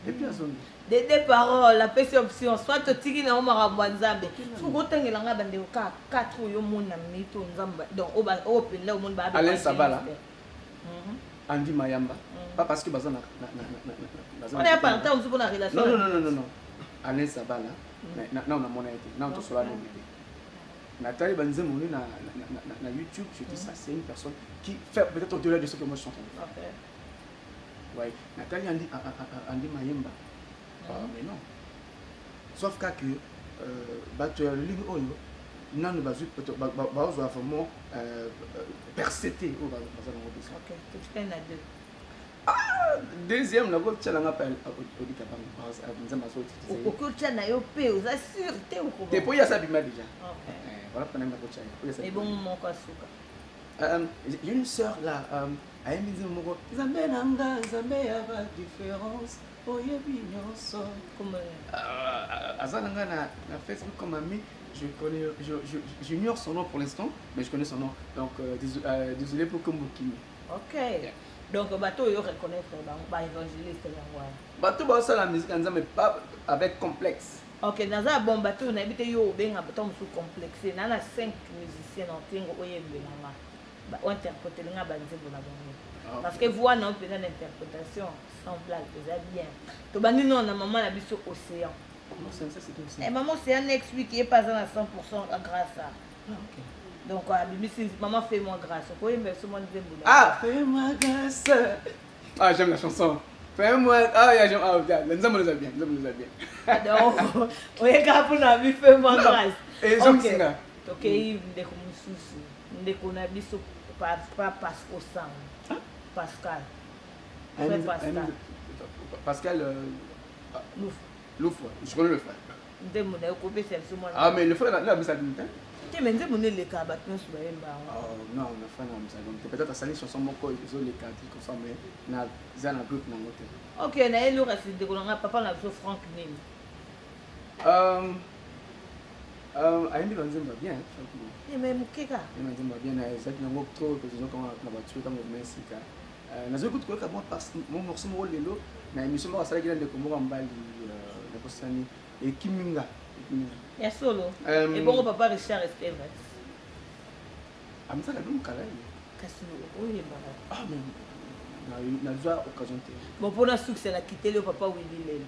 et puis azone des paroles la option soit tiki na omara banzambe faut kotengela nga bande ka 4 yo mona mito nzamba donc open là au monde ba Alain Sabala Andy Mayamba pas parce que bazana on est pas en temps pour la relation non Alain Sabala mais non on a mon été non tout cela non Nathalie Banzemo na YouTube je dis ça c'est une personne qui fait peut-être au-delà de ce que moi je suis en train de faire. Ouais, Nathalie Andy Mayamba. Mais non. Sauf que battu ligne oyo non ne bazu peut vraiment persété au bazana ngobisa. OK, tu fais na deux. Ah, deuxième la go tchala ngapel odika bang nzamba so tsi. Oko tchala yo pe aux assurité ou comment? Depuis ya ça bima déjà. OK. Voilà pendant ma coach. Et bon mon quoi souka. J'ai une sœur là a une maison moko Zambé nanga Zambé a pas différence oyebi nyonso comme azananga na Facebook comme ami je connais j'ignore son nom pour l'instant mais je connais son nom donc désolé pour Kombokini. OK. Donc bateau yo reconnaître ba évangéliste là. Bateau ba ça la musique mais pas avec complexe. OK, dans un bon bateau on habite yo benga bateau sous complexé na 5 musiciens en tingo oyebelanga. On interprète les gens parce que voix non peut une interprétation sans blague déjà bien to bandi non na maman la biso océan et maman c'est un ex week qui est pas à 100% grâce à OK donc maman fait moi grâce quoi mais ce monde de ah fais-moi grâce ah j'aime la chanson fais-moi ah j'aime ah nous allons bien donc oye kapu na bi fais-moi grâce et j'aime OK il ndeko mususu ndeko na biso pas Pascal sang Pascal Pascal Louf je connais le frère ndemo na copier c'est sur moi ah mais le frère là mais ça dit tu mais ndemo ne le ka baton sur ba oh non on a fait na ça peut-être ça les chansons moko ils ont les cadres comme ça mais na zana groupe na moté OK na elo reste de kolanga papa na so Frank Nini ayebi banzemba bien mais mukeka banzemba bien na ezaki nango trop que ils ont comment na batu tango mesika nazo kutu koka bon parce mon morceau mo lelo na émission ba sala kilande ko mo mbali na kosani et Kiminga ya solo et bon papa Richard Estevez amisa la dum kala kasi oye bana ah mais na joie occasion te bon pour la succès la quitter le papa Willy Lelo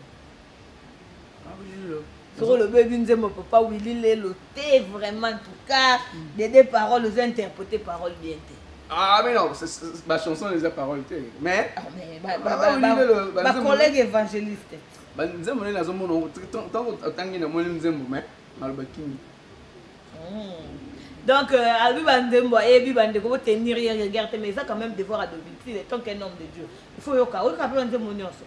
ah oui Lelo sur le bébé nzembo papa Willy Lelo t'es vraiment en tout cas des paroles aux interpréter paroles bien té ah mais non ma chanson les paroles té mais ma collègue évangéliste nzembo na zo mono tant tangi na moni nzembo mais maloba kimi donc albi bandembo et bi bande ko tenir regarder mais ça quand même devoir à devenir tant qu'un homme de Dieu il faut yoka oui ka pe nzembo nyonso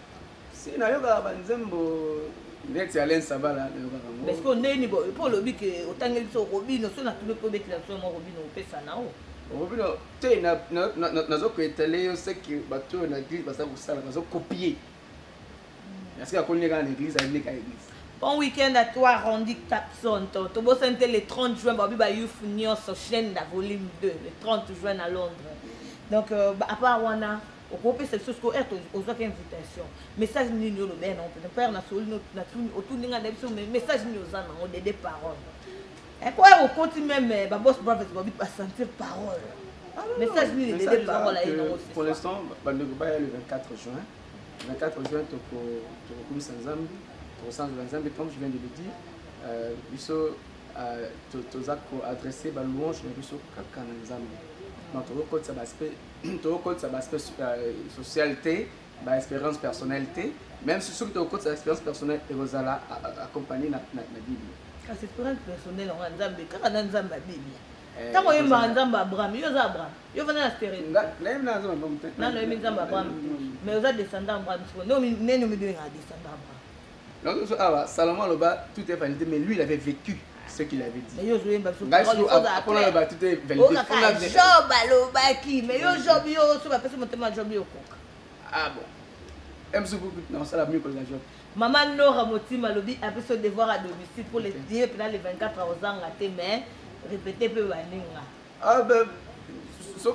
si na yoka banzembo Net Alain Sabala. Parce qu'on est pour le but que autant que sur Robino, sur la tout le problème que la Robino fait ça là. Robino, tu sais, nazo ko étalé, c'est que bateau na église parce que ça nazo copier. Est-ce qu'il y a qu'on est dans l'église à l'église? Bon week-end à toi, Randy Tapson. Tu vas sentir le 30 juin, Babi Bayou finir sur chaîne de volume 2, le 30 juin à Londres. Donc, à part Wana, au groupe, c'est ce qu'on a aux autres invitations. Message ni nous le bien, non. Le père n'a pas autour de nous, mais message ni aux âmes, on a des paroles. Et quoi, on continue même, Boss Brothers, Babi pas sentir parole. Message ni des paroles. Pour l'instant, le 24 juin. Le 24 juin, tu as comme comme je viens de le dire, tu as adressé la louange à donc, tu as l'aspect socialité, l'espérance personnalité, même si tu as l'expérience personnelle, tu as accompagné la Bible. L'espérance personnelle, on a la Bible. Quand on est Abraham, il y a Abraham. Il y a un stéréo. Non, il y a Abraham. Mais vous êtes descendant d'Abraham. Non, nous sommes descendants d'Abraham. Salomon, tout est validé, mais lui, il avait vécu ce qu'il avait dit. Mais il y a tout est validé. Job, mais Job, ah bon. Non, c'est la mieux que la Job. Maman Nora Motima Lobi a fait son devoir à domicile pour les dire pendant les 24 ans aux ans, mais répétez peu Waninga. Ah ben, ce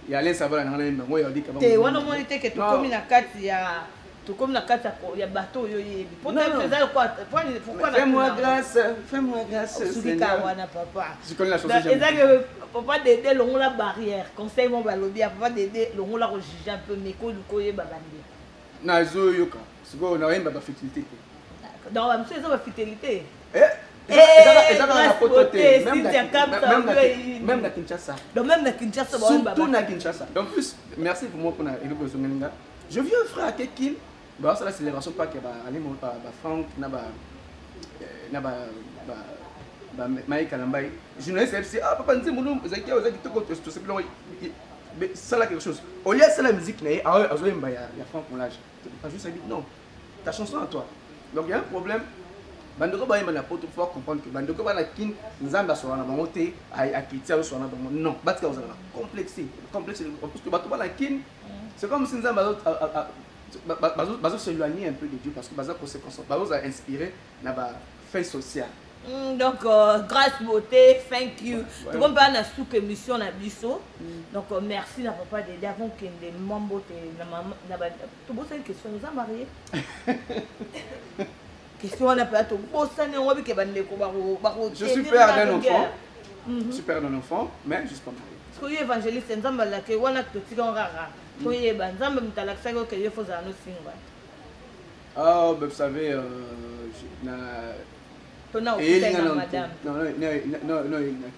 il y a les savanes dans les mains. Il dit que tu es comme la carte, il y a tout comme la carte, il y a bateau. Pourquoi fais-moi grâce, fais-moi grâce. Papa. Je connais la chanson. Papa d'aider la barrière. Conseil mon balobi, papa d'aider le la rejuger un peu, mais qu'on lui babandi. Non, je yoka. Ce qu'on a rien de fidélité. Non, c'est ça ma fidélité. Même la Kinshasa. Surtout la Kinshasa. En plus, merci pour moi qu'on a élu besoin. Je viens frère à Kekin. Bah ça la célébration pas que aller mon Franck Maï Kalambaï. Je ne sais pas ah papa nous mon Zakia aux qui tout c'est mais ça là quelque chose. Au lieu de la musique il y a Franck mon âge. Tu juste dit non. Ta chanson à toi. Donc il y a un problème. Bandoko ba yemba pour pouvoir comprendre que bandoko ba na kin nzamba so na bangote a kitia so na bango non batika ozala complexe parce que bato ba na kin c'est comme si nzamba bazo s'éloigner un peu de Dieu parce que bazo conséquence bazo a inspiré na ba fait social. Donc grâce beauté, thank you. Tout comme pas na sous émission na biso. Donc merci na papa de avant que des mambo na maman na ba tout beau c'est une question nous a mariés. Question on a pas tout beau ça ne on que bandeko baro. Je suis père d'un enfant. Je suis père d'un enfant mais juste pas marié. Parce que évangéliste nzamba la que wana to tika rara. To yeba nzamba mutalakisa que il faut ça no singa. Ah ben vous savez madame. Non.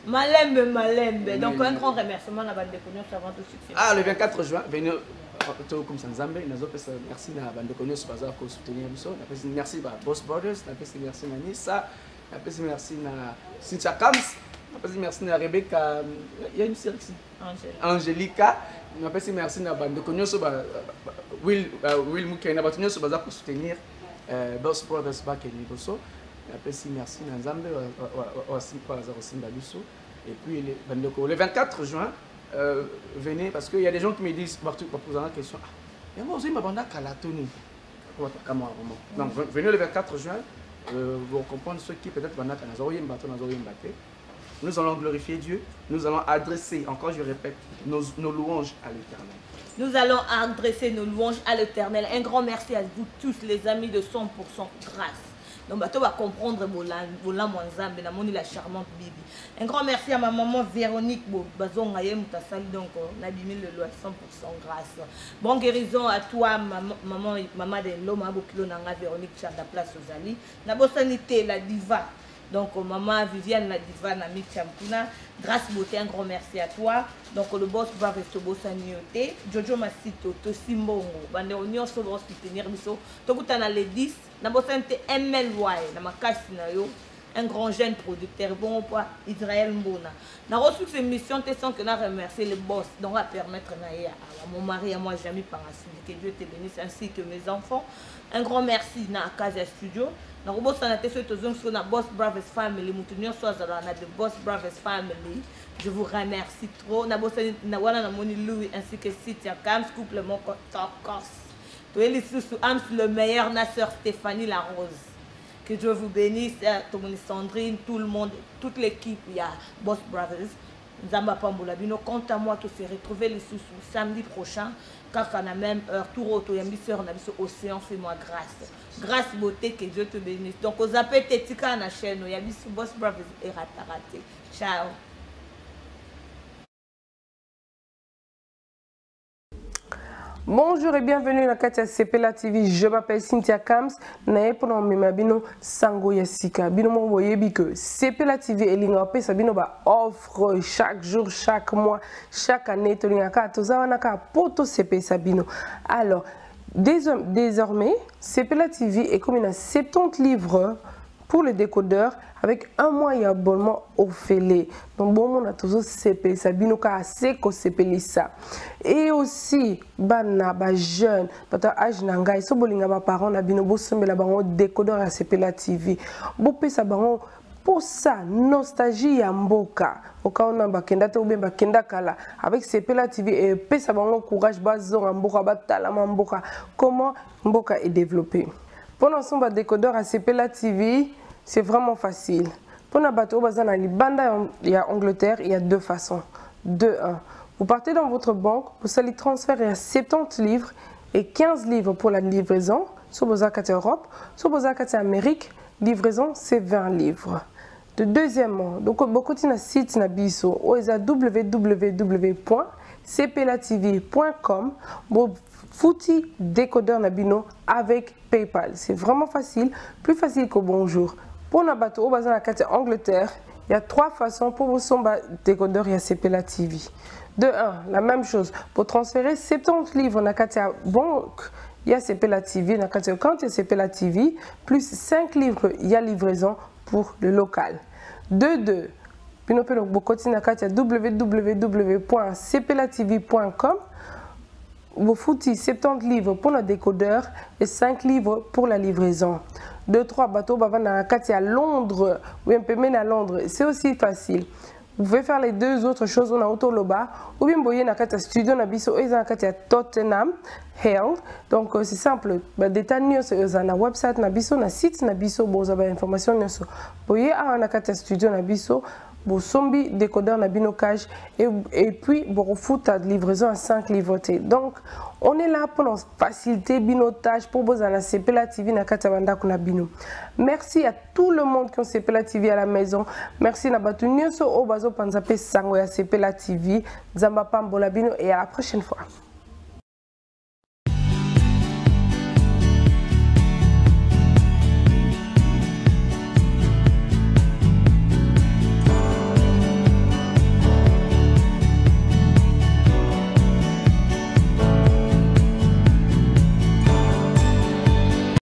Malembe. Donc un grand remerciement à bande de connus avant tout succès. Ah le 24 juin, venez comme ça Nzambe, merci à bande de connus pour soutenir l'émission. Merci à Boss Brothers, merci à Nissa, merci à Cynthia Kams, merci à Rebecca, il y a une série ici. Angelica, merci à bande de connus Will Mukena pour soutenir Boss Brothers back et Liboso. Merci à Nzambe et puis le 24 juin venez parce qu'il y a des gens qui me disent partout pour poser la question donc venez le 24 juin pour comprendre ceux qui peut-être nous allons glorifier Dieu, nous allons adresser, encore je répète, nos louanges à l'Éternel. Nous allons adresser nos louanges à l'Éternel. Un grand merci à vous tous les amis de 100% grâce. Donc, tu vas comprendre la charmante Bibi. Un grand merci à ma maman Véronique Bazon donc on a bimé le loi 100% grâce. Bon guérison à toi, maman de l'homme à Véronique Chanda Place aux Ali. La bossanité, la diva. Donc, maman Viviane, la diva, Nami Champuna. Grâce beauté, un grand merci à toi. Donc, le boss va rester bossanioté. Jojo Masito, Tosimbongo. Bande Union, sur le soutenir. Tokuta na les 10. Na bossanité MLY. Na makasi na yo. un grand jeune producteur, bon poids, Israël Mbona. J'ai reçu cette mission, sans que je remercie les boss, donc à permettre à mon mari et à moi, Jamy Parasine, que Dieu te bénisse, ainsi que mes enfants. Un grand merci à Casa Studio. J'ai reçu la Boss Brothers Family, de Boss Brothers Family. Je vous remercie trop. J'ai reçu Louis ainsi que Cynthia Kams, couple mon Tokos. Le meilleur, na sœur Stéphanie Larose. Que Dieu vous bénisse, Sandrine, tout le monde, toute l'équipe, il y a Boss Brothers. Nzamba Pambola Bino, quant à moi, tout se retrouver le samedi prochain, quand on a la même heure, tout retour, il y a mis sur Océan, fais-moi grâce. Grâce, beauté, que Dieu te bénisse. Donc, aux appels, Tétika, na chaîne, il y a mis sur Boss Brothers et Rataraté. Ciao. Bonjour et bienvenue dans Katia Sepela TV. Je m'appelle Cynthia Kams. Nae pendant mes bino sango yasika. Bino mo voyez que Sepela TV et l'ingapé ça bino ba offre chaque jour, chaque mois, chaque année. To l'ingaka to zawanaka poto sepe sabino. Alors désormais Sepela TV est comme une 70 livres pour les décodeurs avec un mois d'abonnement offert. Donc bon on a toujours CP ça binoka assez ko CP ça. Et aussi bana ba jeune bata âge nanga so bolinga ba parents na bino bo sombela bango décodeur à CP la TV. Bo pesa bango pour ça nostalgie ya mboka. Oka on ba kenda te ba kenda kala avec CP la TV et pesa bango courage bazo mboka batala mboka. Comment mboka est développé. Pour l'ensemble des décodeurs à CPLA TV, c'est vraiment facile. Pour la bateau, il y a Angleterre, il y a deux façons. 2-1. Vous partez dans votre banque, vous allez transférer à 70 livres et 15 livres pour la livraison, sur vos actes Europe, sur vos actes Amérique, livraison c'est 20 livres. Deuxièmement, donc beaucoup de sites na biso, www.cplatv.com. Fouti décodeur nabino avec PayPal. C'est vraiment facile, plus facile que bonjour. Pour la bateau au bazar la Angleterre, il y a 3 façons pour vous son décodeur et Sepela TV. De 1, la même chose. Pour transférer 70 livres na katia banque, il y a Sepela TV, na katia quand il y a Sepela TV, plus 5 livres, il y a livraison pour le local. 2. Puis on continue na katia www.cplatv.com. Vous foutez 70 livres pour le décodeur et 5 livres pour la livraison. 2-3 bateaux bavana à Londres ou un peu même à Londres, c'est aussi facile. Vous pouvez faire les deux autres choses, on a Autoloba ou bien boyer na katia studio na biso et na katia Tottenham Hale. Donc c'est simple, détail na website na biso na site na biso boza ba information nyoso. Boyer na katia studio na biso Bo sombi décodeur na binocage et puis bon fout à livraison à 5 livretés. Donc on est là pour nous faciliter binotage pour vous à Sepela TV na katabanda kuna bino. Merci à tout le monde qui ont Sepela TV à la maison. Merci na batu nyoso o bazo panzape sango ya Sepela TV. Zamba pambola bino et à la prochaine fois.